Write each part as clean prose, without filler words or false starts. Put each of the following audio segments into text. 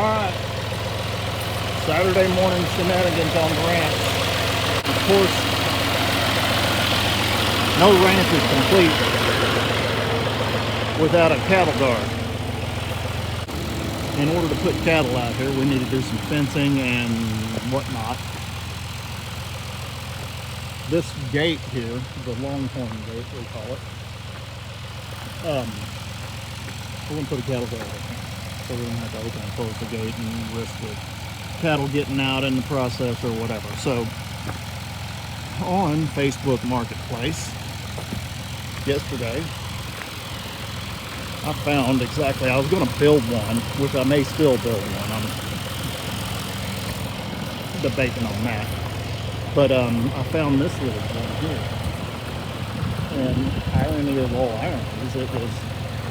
Alright, Saturday morning shenanigans on the ranch. Of course, no ranch is complete without a cattle guard. In order to put cattle out here, we need to do some fencing and whatnot. This gate here, the Longhorn Gate, we call it, we're going to put a cattle guard right here. So we don't have to open and close the gate and risk the cattle getting out in the process or whatever. So on Facebook Marketplace yesterday, I found exactly, I was going to build one, which I may still build one. I'm debating on that. But I found this little one here. And irony of all ironies, it was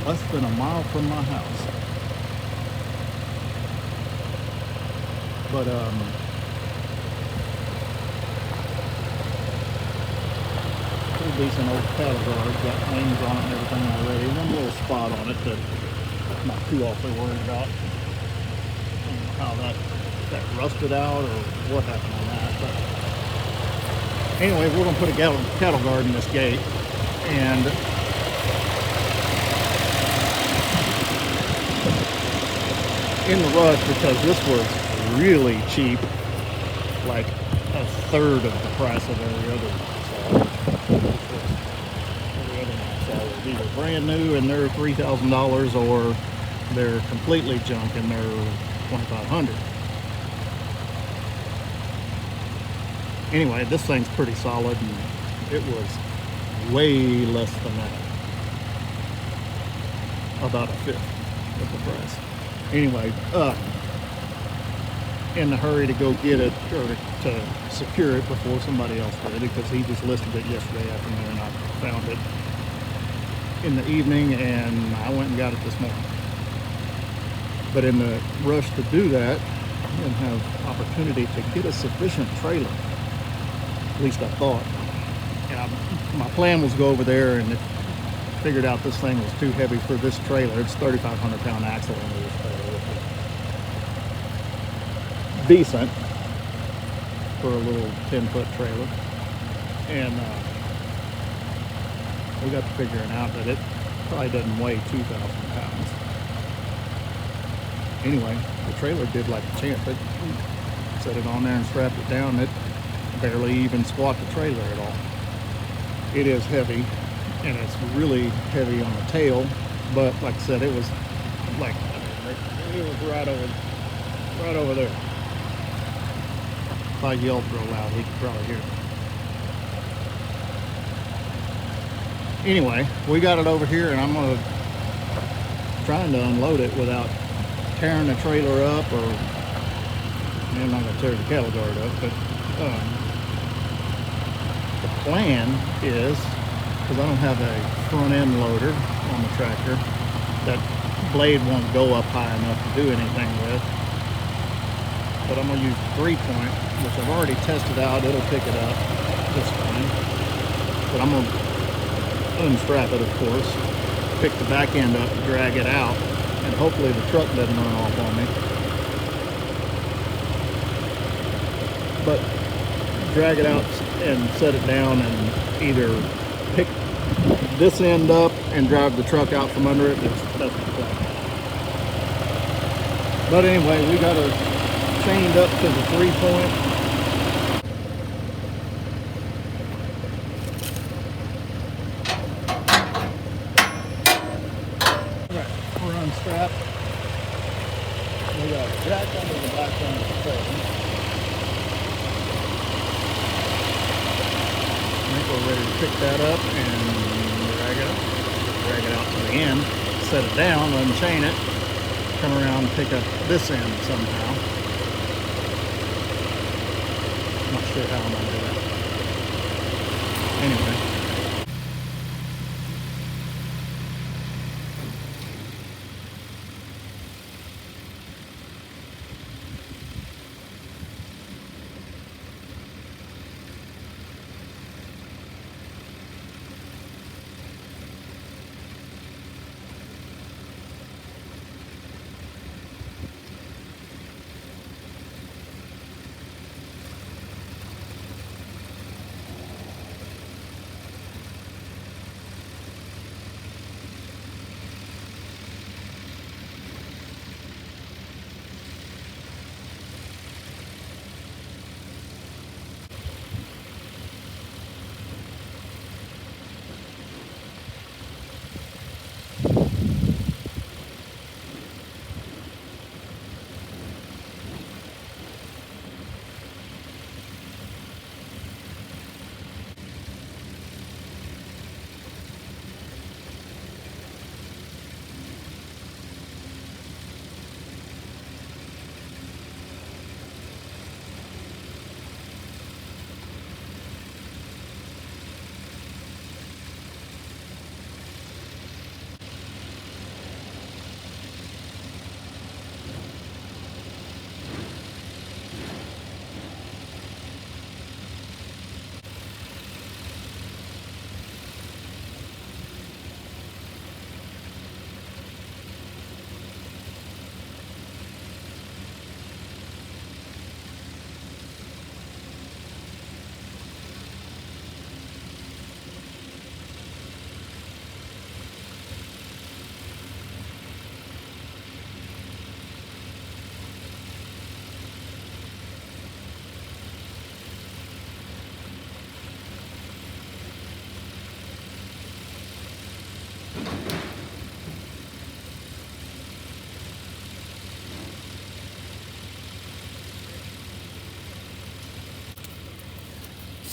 less than a mile from my house. But pretty decent old cattle guard, got names on it and everything already. One little spot on it that I'm not too awfully worried about. I don't know how that rusted out or what happened on that. But anyway, we're going to put a cattle guard in this gate. And in the rush, because this was really cheap, like a third of the price of every other saw. Was either brand new and they're $3,000 or they're completely junk and they're $2,500. Anyway, this thing's pretty solid and it was way less than that, about a fifth of the price. Anyway, in the hurry to go get it or to secure it before somebody else did, because he just listed it yesterday afternoon. I found it in the evening and I went and got it this morning. But in the rush to do that and have opportunity to get a sufficient trailer, at least I thought. And my plan was to go over there and figured out this thing was too heavy for this trailer. It's 3,500 pound axle into this trailer, which is decent for a little 10-foot trailer. And we got to figuring out that it probably doesn't weigh 2,000 pounds. Anyway, the trailer did like a champ. It set it on there and strapped it down. It barely even squat the trailer at all. It is heavy, and it's really heavy on the tail, but like I said, it was like, it was right over there. If I yelled real loud, he could probably hear it. Anyway, we got it over here, and I'm trying to unload it without tearing the trailer up, or I'm not going to tear the cattle guard up, but the plan is, because I don't have a front end loader on the tractor, that blade won't go up high enough to do anything with, but I'm going to use 3-point, which I've already tested out. It'll pick it up this time, but I'm going to unstrap it, of course, pick the back end up, drag it out, and hopefully the truck doesn't run off on me. But drag it out and set it down and either pick this end up and drive the truck out from under it. That's the plan. But anyway, we got her chained up to the 3-point. Alright, we're unstrapped. We got a jack under the back end of the frame. I think we're ready to pick that up and drag it out to the end, set it down, unchain it, come around and pick up this end somehow. Not sure how I'm going to do that. Anyway.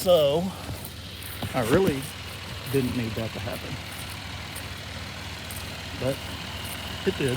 So I really didn't need that to happen, but it did.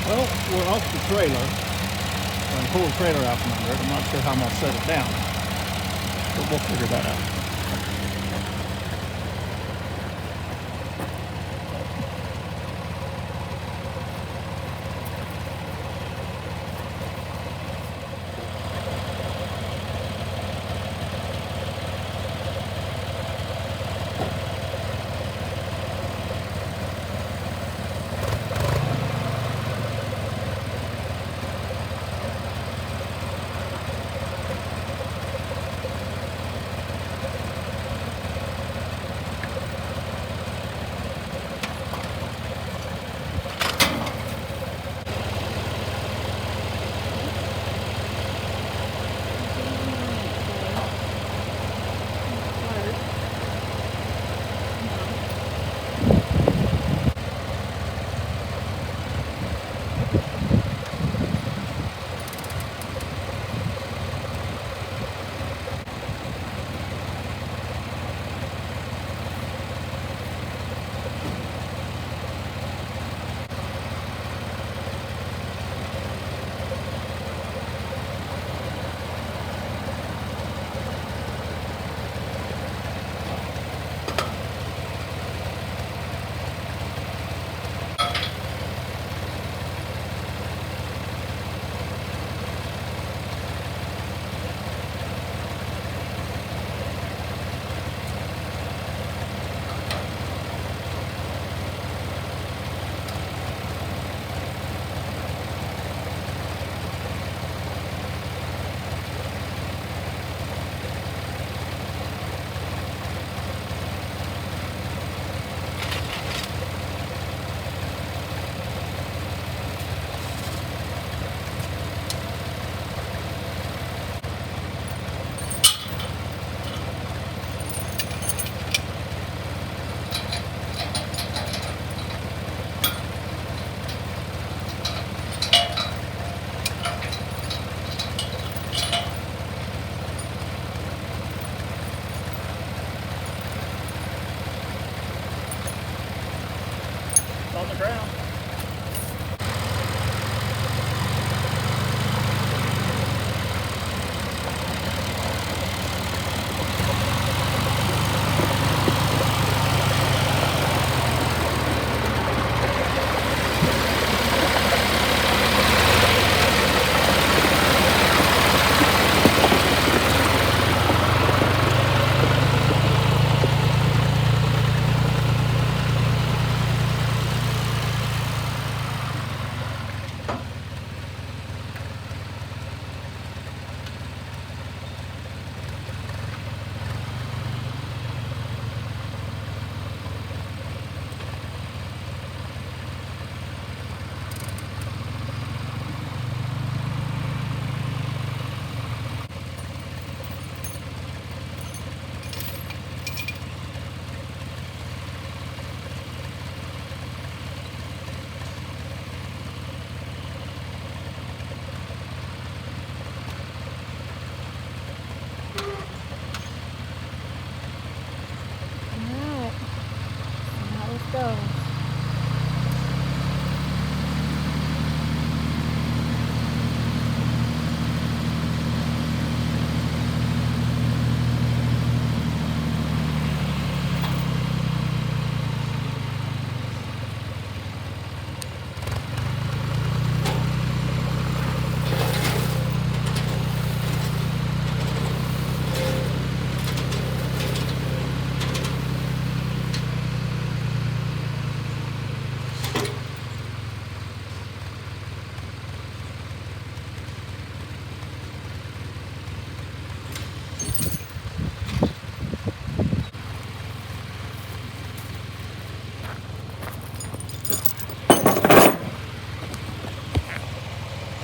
Well, we're off the trailer. I pulled the trailer out from under it. I'm not sure how I'm going to set it down, but we'll figure that out.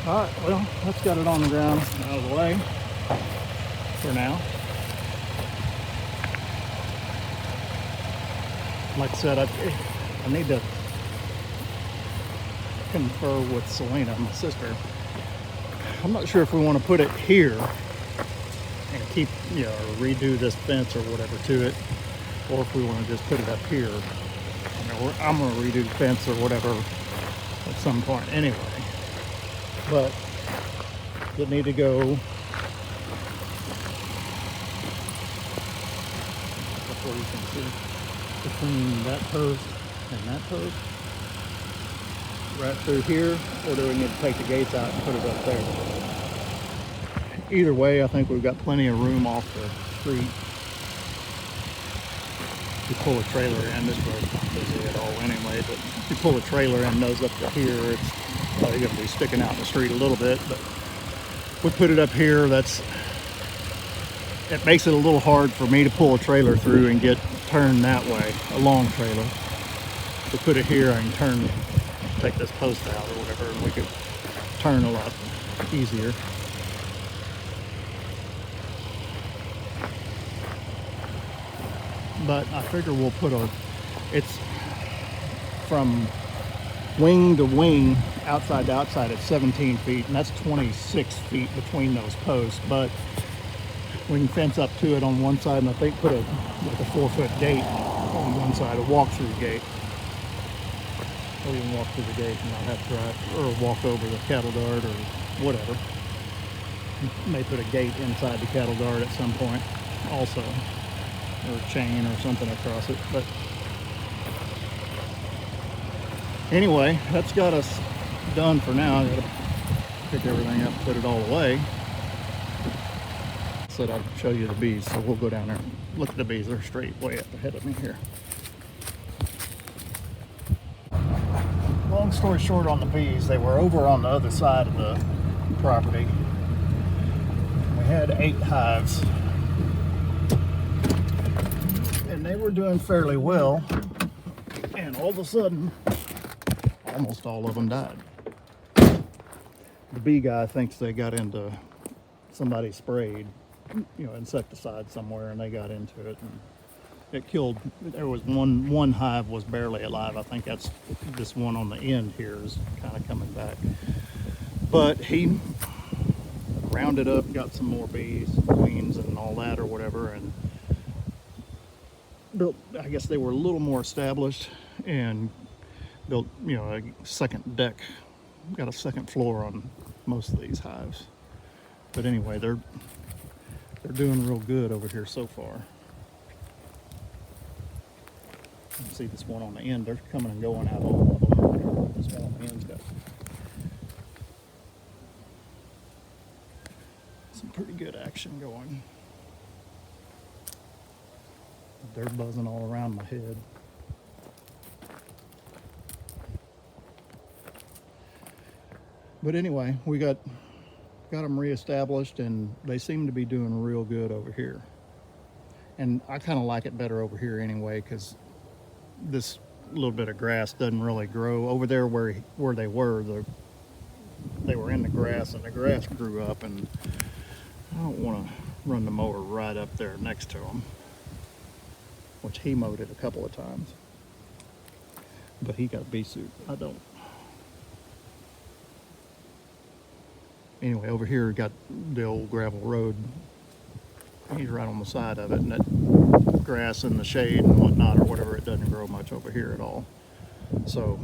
All right, well, let's get it on the ground out of the way for now. Like I said, I need to confer with Selena, my sister. I'm not sure if we want to put it here and keep, or redo this fence or whatever to it, or if we want to just put it up here. I'm going to redo the fence or whatever at some point anyway. But it need to go before you can see between that post and that post right through here, or do we need to take the gates out and put it up there? Either way, I think we've got plenty of room off the street to pull a trailer in. This road's not busy at all anyway, but if you pull a trailer in nose up to here, it's probably going to be sticking out in the street a little bit, but we put it up here. It makes it a little hard for me to pull a trailer through and get turned that way, a long trailer. If we put it here, I can take this post out or whatever, and we could turn a lot easier. But I figure we'll put it's from wing to wing, outside to outside, at 17 feet, and that's 26 feet between those posts. But we can fence up to it on one side, and I think put a 4-foot gate on one side, a walk-through gate. Or you can walk through the gate and not have to drive, or walk over the cattle guard or whatever. You may put a gate inside the cattle guard at some point also, or a chain or something across it. But anyway, that's got us done for now. I gotta pick everything up, put it all away. Said I'd show you the bees, so we'll go down there and look at the bees. They're straight way up ahead of me here. Long story short on the bees, they were over on the other side of the property. We had 8 hives, and they were doing fairly well, and all of a sudden almost all of them died. The bee guy thinks they got into, somebody sprayed insecticide somewhere, and they got into it, and it killed. There was one hive was barely alive. I think that's this one on the end here is kind of coming back, but he rounded up, got some more bees, queens and all that or whatever, and built, I guess they were a little more established, and built a second deck, got a second floor on most of these hives. But anyway, they're doing real good over here so far. You can see this one on the end, they're coming and going out all of them. This one on the end's got some pretty good action going. They're buzzing all around my head. But anyway, we got them reestablished, and they seem to be doing real good over here. And I kind of like it better over here anyway, because this little bit of grass doesn't really grow over there where they were. They were in the grass, and the grass grew up, and I don't want to run the mower right up there next to them, which he mowed it a couple of times. But he got a bee suit. I don't. Anyway, over here we got the old gravel road. He's right on the side of it, and that grass and the shade and whatnot or whatever, it doesn't grow much over here at all. So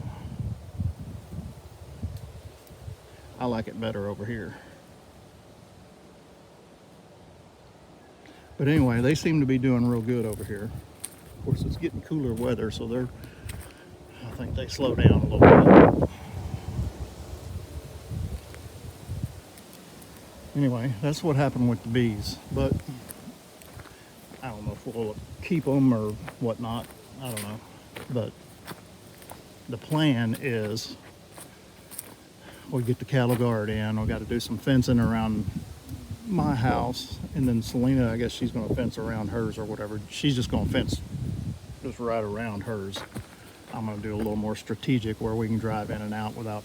I like it better over here. But anyway, they seem to be doing real good over here. Of course, it's getting cooler weather, so I think they slow down a little bit. Anyway, that's what happened with the bees. But I don't know if we'll keep them or whatnot. I don't know. But the plan is we get the cattle guard in. We got to do some fencing around my house, and then Selena, I guess she's going to fence around hers or whatever. She's just going to fence just right around hers. I'm going to do a little more strategic where we can drive in and out without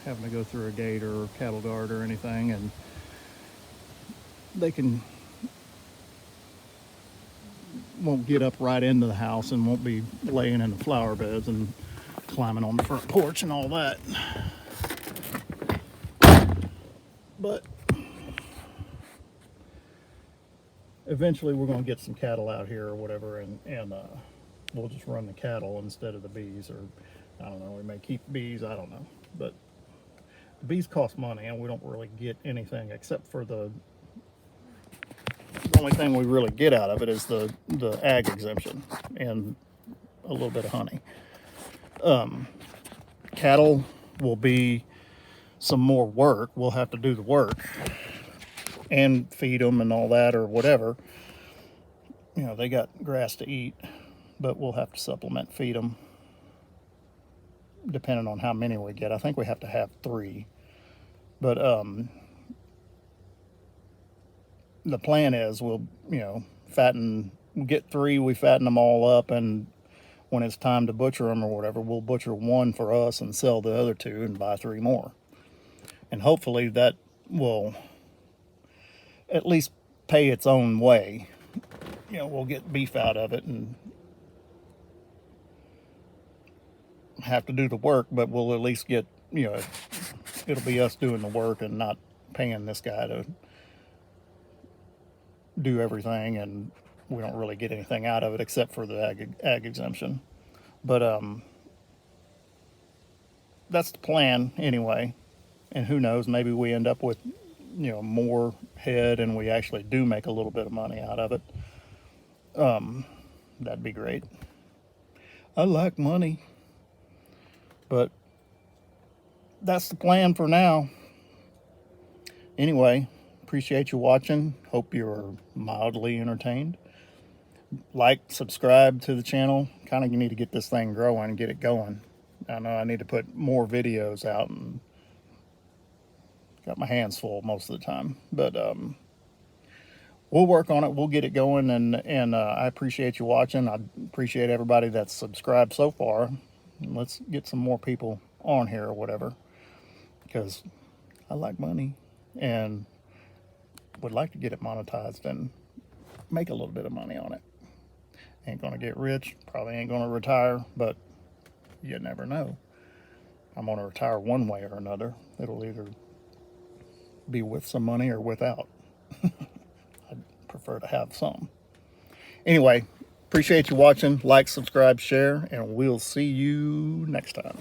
having to go through a gate or cattle guard or anything, and they won't get up right into the house and won't be laying in the flower beds and climbing on the front porch and all that. But eventually we're going to get some cattle out here or whatever, and we'll just run the cattle instead of the bees, or I don't know, we may keep bees, I don't know. But the bees cost money, and we don't really get anything except for the only thing we really get out of it is the ag exemption and a little bit of honey. Cattle will be some more work. We'll have to do the work and feed them and all that or whatever. You know, they got grass to eat, but we'll have to supplement feed them depending on how many we get. I think we have to have 3. But the plan is we'll, you know, get 3, we fatten them all up, and when it's time to butcher them or whatever, we'll butcher 1 for us and sell the other 2 and buy 3 more. And hopefully that will at least pay its own way. You know, we'll get beef out of it and have to do the work, but we'll at least get, you know, it'll be us doing the work and not paying this guy to do everything, and we don't really get anything out of it except for the ag exemption. But that's the plan anyway. And who knows, maybe we end up with, you know, more head and we actually do make a little bit of money out of it. That'd be great. I like money. But that's the plan for now. Anyway, appreciate you watching. Hope you're mildly entertained. Like, subscribe to the channel. Kind of need to get this thing growing, get it going. I know I need to put more videos out, and got my hands full most of the time. But we'll work on it. We'll get it going, and I appreciate you watching. I appreciate everybody that's subscribed so far. Let's get some more people on here or whatever, because I like money and would like to get it monetized and make a little bit of money on it. Ain't gonna get rich, probably ain't gonna retire, but you never know. I'm gonna retire one way or another. It'll either be with some money or without. I'd prefer to have some. Anyway, appreciate you watching. Like, subscribe, share, and we'll see you next time.